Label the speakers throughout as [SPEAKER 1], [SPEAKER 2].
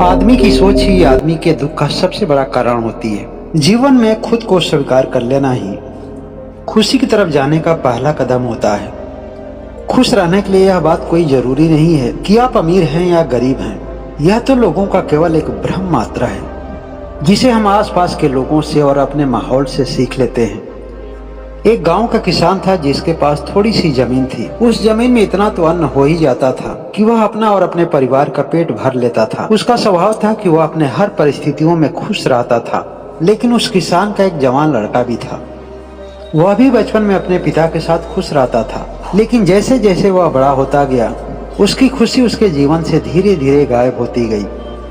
[SPEAKER 1] आदमी की सोच ही आदमी के दुख का सबसे बड़ा कारण होती है। जीवन में खुद को स्वीकार कर लेना ही खुशी की तरफ जाने का पहला कदम होता है। खुश रहने के लिए यह बात कोई जरूरी नहीं है कि आप अमीर हैं या गरीब हैं। यह तो लोगों का केवल एक भ्रम मात्र है जिसे हम आसपास के लोगों से और अपने माहौल से सीख लेते हैं। एक गांव का किसान था जिसके पास थोड़ी सी जमीन थी। उस जमीन में इतना तो अन्न हो ही जाता था कि वह अपना और अपने परिवार का पेट भर लेता था। उसका स्वभाव था कि वह अपने हर परिस्थितियों में खुश रहता था। लेकिन उस किसान का एक जवान लड़का भी था। वह भी बचपन में अपने पिता के साथ खुश रहता था, लेकिन जैसे जैसे वह बड़ा होता गया उसकी खुशी उसके जीवन से धीरे धीरे गायब होती गई।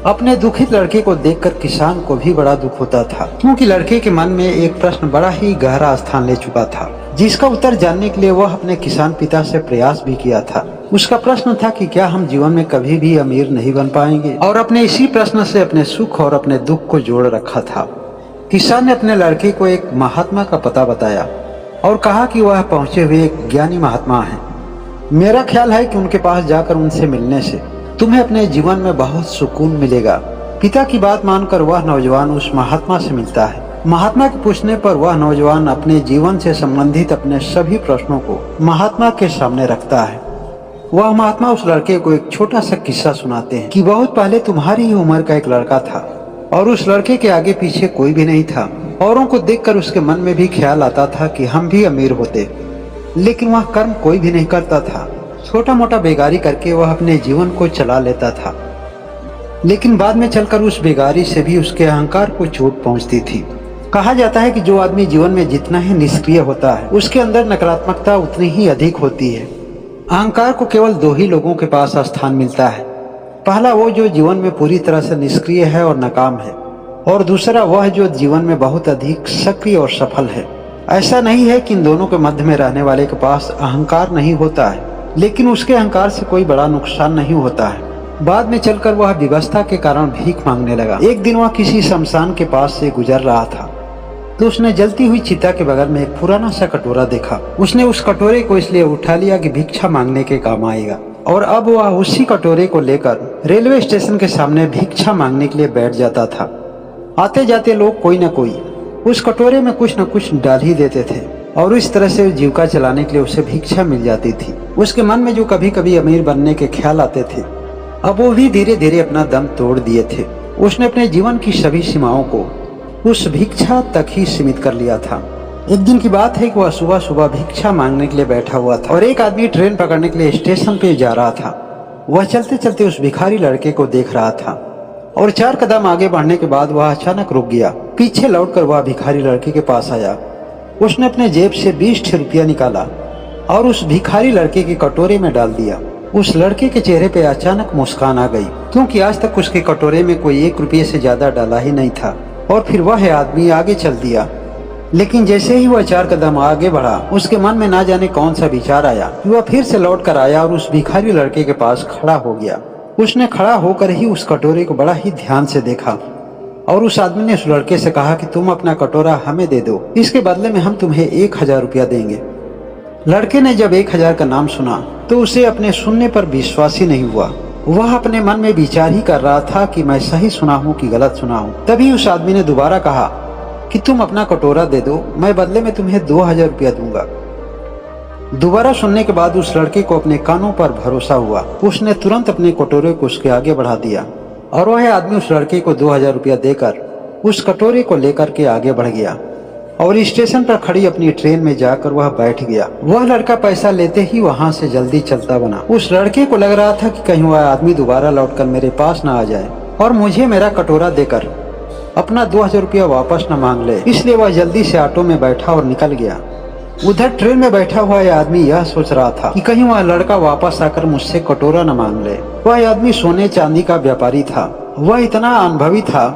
[SPEAKER 1] अपने दुखित लड़के को देखकर किसान को भी बड़ा दुख होता था, क्योंकि लड़के के मन में एक प्रश्न बड़ा ही गहरा स्थान ले चुका था, जिसका उत्तर जानने के लिए वह अपने किसान पिता से प्रयास भी किया था। उसका प्रश्न था कि क्या हम जीवन में कभी भी अमीर नहीं बन पाएंगे, और अपने इसी प्रश्न से अपने सुख और अपने दुख को जोड़ रखा था। किसान ने अपने लड़के को एक महात्मा का पता बताया और कहा कि वह पहुंचे हुए एक ज्ञानी महात्मा है। मेरा ख्याल है कि उनके पास जाकर उनसे मिलने से तुम्हें अपने जीवन में बहुत सुकून मिलेगा। पिता की बात मानकर वह नौजवान उस महात्मा से मिलता है। महात्मा के पूछने पर वह नौजवान अपने जीवन से संबंधित अपने सभी प्रश्नों को महात्मा के सामने रखता है। वह महात्मा उस लड़के को एक छोटा सा किस्सा सुनाते हैं कि बहुत पहले तुम्हारी ही उम्र का एक लड़का था और उस लड़के के आगे पीछे कोई भी नहीं था। औरों को देखकर उसके मन में भी ख्याल आता था कि हम भी अमीर होते, लेकिन वह कर्म कोई भी नहीं करता था। छोटा मोटा बेगारी करके वह अपने जीवन को चला लेता था, लेकिन बाद में चलकर उस बेगारी से भी उसके अहंकार को चोट पहुंचती थी। कहा जाता है कि जो आदमी जीवन में जितना ही निष्क्रिय होता है उसके अंदर नकारात्मकता उतनी ही अधिक होती है। अहंकार को केवल दो ही लोगों के पास स्थान मिलता है। पहला वो जो जीवन में पूरी तरह से निष्क्रिय है और नाकाम है, और दूसरा वह जो जीवन में बहुत अधिक सक्रिय और सफल है। ऐसा नहीं है कि इन दोनों के मध्य में रहने वाले के पास अहंकार नहीं होता है, लेकिन उसके अहंकार से कोई बड़ा नुकसान नहीं होता है। बाद में चलकर वह विवशता के कारण भीख मांगने लगा। एक दिन वह किसी शमशान के पास से गुजर रहा था तो उसने जलती हुई चिता के बगल में एक पुराना सा कटोरा देखा। उसने उस कटोरे को इसलिए उठा लिया कि भिक्षा मांगने के काम आएगा, और अब वह उसी कटोरे को लेकर रेलवे स्टेशन के सामने भिक्षा मांगने के लिए बैठ जाता था। आते जाते लोग कोई न कोई उस कटोरे में कुछ न कुछ डाल ही देते थे, और इस तरह से जीविका चलाने के लिए उसे भिक्षा मिल जाती थी। उसके मन में जो कभी कभी अमीर बनने के ख्याल आते थे, अब वो भी धीरे धीरे अपना दम तोड़ दिए थे। उसने अपने जीवन की सभी सीमाओं को उस भिक्षा तक ही सीमित कर लिया था। एक दिन की बात है कि वह सुबह सुबह भिक्षा मांगने के लिए बैठा हुआ था और एक आदमी ट्रेन पकड़ने के लिए स्टेशन पे जा रहा था। वह चलते चलते उस भिखारी लड़के को देख रहा था और 4 कदम आगे बढ़ने के बाद वह अचानक रुक गया। पीछे लौटकर वह भिखारी लड़के के पास आया। उसने अपने जेब से 20 रुपया निकाला और उस भिखारी लड़के के कटोरे में डाल दिया। उस लड़के के चेहरे पे अचानक मुस्कान आ गई, क्योंकि आज तक उसके कटोरे में कोई 1 रुपये से ज्यादा डाला ही नहीं था। और फिर वह आदमी आगे चल दिया, लेकिन जैसे ही वह 4 कदम आगे बढ़ा उसके मन में ना जाने कौन सा विचार आया। वह फिर से लौट कर आया और उस भिखारी लड़के के पास खड़ा हो गया। उसने खड़ा होकर ही उस कटोरे को बड़ा ही ध्यान से देखा और उस आदमी ने उस लड़के से कहा कि तुम अपना कटोरा हमें दे दो, इसके बदले में हम तुम्हें 1000 रुपया देंगे। लड़के ने जब 1000 का नाम सुना तो उसे अपने सुनने पर विश्वास ही नहीं हुआ। वह अपने मन में विचार ही कर रहा था कि मैं सही सुना हूँ कि गलत सुना हूँ। तभी उस आदमी ने दोबारा कहा कि तुम अपना कटोरा दे दो, मैं बदले में तुम्हें 2000 रुपया दूंगा। दोबारा सुनने के बाद उस लड़के को अपने कानों पर भरोसा हुआ। उसने तुरंत अपने कटोरे को उसके आगे बढ़ा दिया और वह आदमी उस लड़के को 2000 रुपया देकर उस कटोरे को लेकर के आगे बढ़ गया और स्टेशन पर खड़ी अपनी ट्रेन में जाकर वह बैठ गया। वह लड़का पैसा लेते ही वहां से जल्दी चलता बना। उस लड़के को लग रहा था कि कहीं वह आदमी दोबारा लौटकर मेरे पास न आ जाए और मुझे मेरा कटोरा देकर अपना 2000 रुपया वापस न मांग ले, इसलिए वह जल्दी से ऑटो में बैठा और निकल गया। उधर ट्रेन में बैठा हुआ यह आदमी यह सोच रहा था कि कहीं वह लड़का वापस आकर मुझसे कटोरा न मांग ले। वह आदमी सोने चांदी का व्यापारी था। वह इतना अनुभवी था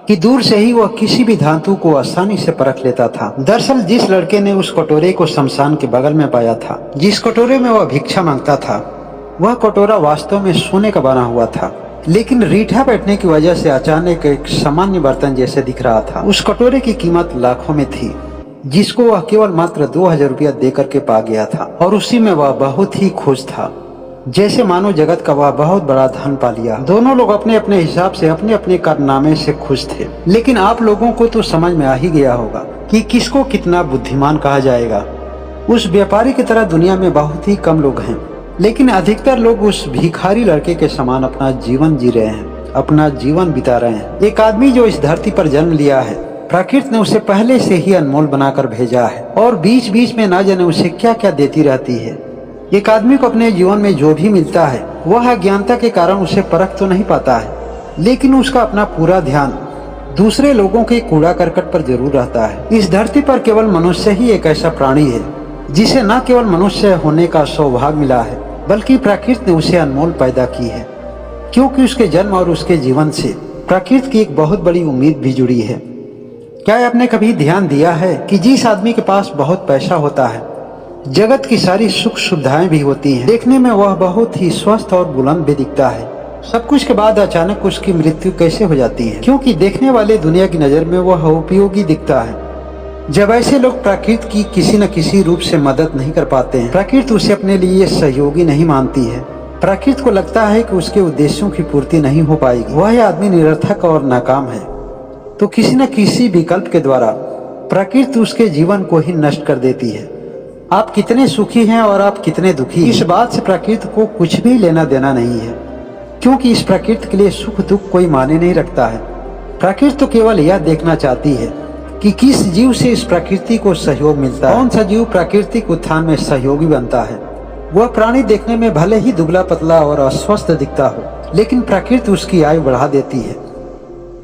[SPEAKER 1] कि दूर से ही वह किसी भी धातु को आसानी से परख लेता था। दरअसल जिस लड़के ने उस कटोरे को शमशान के बगल में पाया था, जिस कटोरे में वह भिक्षा मांगता था, वह कटोरा वास्तव में सोने का बना हुआ था, लेकिन रीठा बैठने की वजह से अचानक एक सामान्य बर्तन जैसे दिख रहा था। उस कटोरे की कीमत लाखों में थी, जिसको वह केवल मात्र 2000 रुपया दे करके पा गया था और उसी में वह बहुत ही खुश था। जैसे मानो जगत का वह बहुत बड़ा धन पा लिया। दोनों लोग अपने अपने हिसाब से अपने अपने कारनामे से खुश थे, लेकिन आप लोगों को तो समझ में आ ही गया होगा कि किसको कितना बुद्धिमान कहा जाएगा। उस व्यापारी की तरह दुनिया में बहुत ही कम लोग हैं, लेकिन अधिकतर लोग उस भिखारी लड़के के समान अपना जीवन जी रहे हैं, अपना जीवन बिता रहे हैं। एक आदमी जो इस धरती पर जन्म लिया है, प्रकृति ने उसे पहले से ही अनमोल बनाकर भेजा है और बीच बीच में ना जाने उसे क्या क्या देती रहती है। एक आदमी को अपने जीवन में जो भी मिलता है वह अज्ञानता के कारण उसे परख तो नहीं पाता है, लेकिन उसका अपना पूरा ध्यान दूसरे लोगों के कूड़ा करकट पर जरूर रहता है। इस धरती पर केवल मनुष्य ही एक ऐसा प्राणी है जिसे न केवल मनुष्य होने का सौभाग्य मिला है, बल्कि प्रकृति ने उसे अनमोल पैदा की है, क्योंकि उसके जन्म और उसके जीवन से प्रकृति की एक बहुत बड़ी उम्मीद भी जुड़ी है। क्या आपने कभी ध्यान दिया है कि जिस आदमी के पास बहुत पैसा होता है, जगत की सारी सुख सुविधाएं भी होती हैं, देखने में वह बहुत ही स्वस्थ और बुलंद भी दिखता है, सब कुछ के बाद अचानक उसकी मृत्यु कैसे हो जाती है? क्योंकि देखने वाले दुनिया की नजर में वह उपयोगी दिखता है। जब ऐसे लोग प्रकृति की किसी न किसी रूप से मदद नहीं कर पाते हैं, प्रकृति उसे अपने लिए सहयोगी नहीं मानती है, प्रकृति को लगता है कि उसके उद्देश्यों की पूर्ति नहीं हो पाएगी, वह आदमी निरर्थक और नाकाम है, तो किसी न किसी विकल्प के द्वारा प्रकृति उसके जीवन को ही नष्ट कर देती है। आप कितने सुखी हैं और आप कितने दुखी, इस बात से प्रकृति को कुछ भी लेना देना नहीं है, क्योंकि इस प्रकृति के लिए सुख दुख कोई मायने नहीं रखता है। प्रकृति तो केवल यह देखना चाहती है कि किस जीव से इस प्रकृति को सहयोग मिलता है, कौन सा जीव प्राकृतिक उत्थान में सहयोगी बनता है। वह प्राणी देखने में भले ही दुबला पतला और अस्वस्थ दिखता हो, लेकिन प्रकृति उसकी आयु बढ़ा देती है।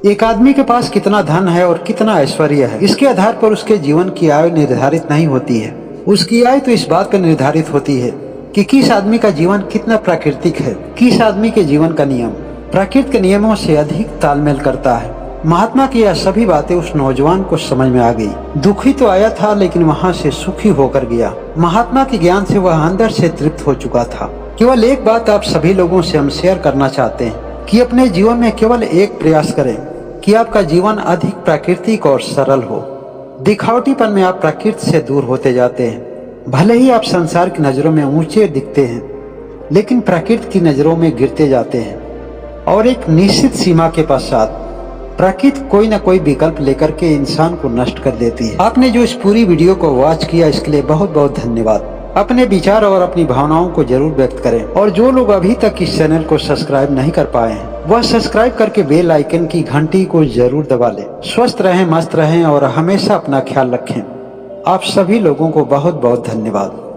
[SPEAKER 1] एक आदमी के पास कितना धन है और कितना ऐश्वर्य है, इसके आधार पर उसके जीवन की आयु निर्धारित नहीं होती है। उसकी आयु तो इस बात पर निर्धारित होती है कि किस आदमी का जीवन कितना प्राकृतिक है, किस आदमी के जीवन का नियम प्रकृति के नियमों से अधिक तालमेल करता है। महात्मा की यह सभी बातें उस नौजवान को समझ में आ गई। दुखी तो आया था, लेकिन वहाँ से सुखी होकर गया। महात्मा के ज्ञान से वह अंदर से तृप्त हो चुका था। केवल एक बात आप सभी लोगों से हम शेयर करना चाहते हैं कि अपने जीवन में केवल एक प्रयास करें कि आपका जीवन अधिक प्राकृतिक और सरल हो। दिखावटीपन में आप प्रकृति से दूर होते जाते हैं। भले ही आप संसार की नजरों में ऊंचे दिखते हैं, लेकिन प्रकृति की नजरों में गिरते जाते हैं, और एक निश्चित सीमा के पश्चात प्रकृति कोई न कोई विकल्प लेकर के इंसान को नष्ट कर देती है। आपने जो इस पूरी वीडियो को वॉच किया, इसके लिए बहुत बहुत धन्यवाद। अपने विचार और अपनी भावनाओं को जरूर व्यक्त करें, और जो लोग अभी तक इस चैनल को सब्सक्राइब नहीं कर पाए हैं, वह सब्सक्राइब करके बेल आइकन की घंटी को जरूर दबा लें। स्वस्थ रहें, मस्त रहें और हमेशा अपना ख्याल रखें। आप सभी लोगों को बहुत बहुत धन्यवाद।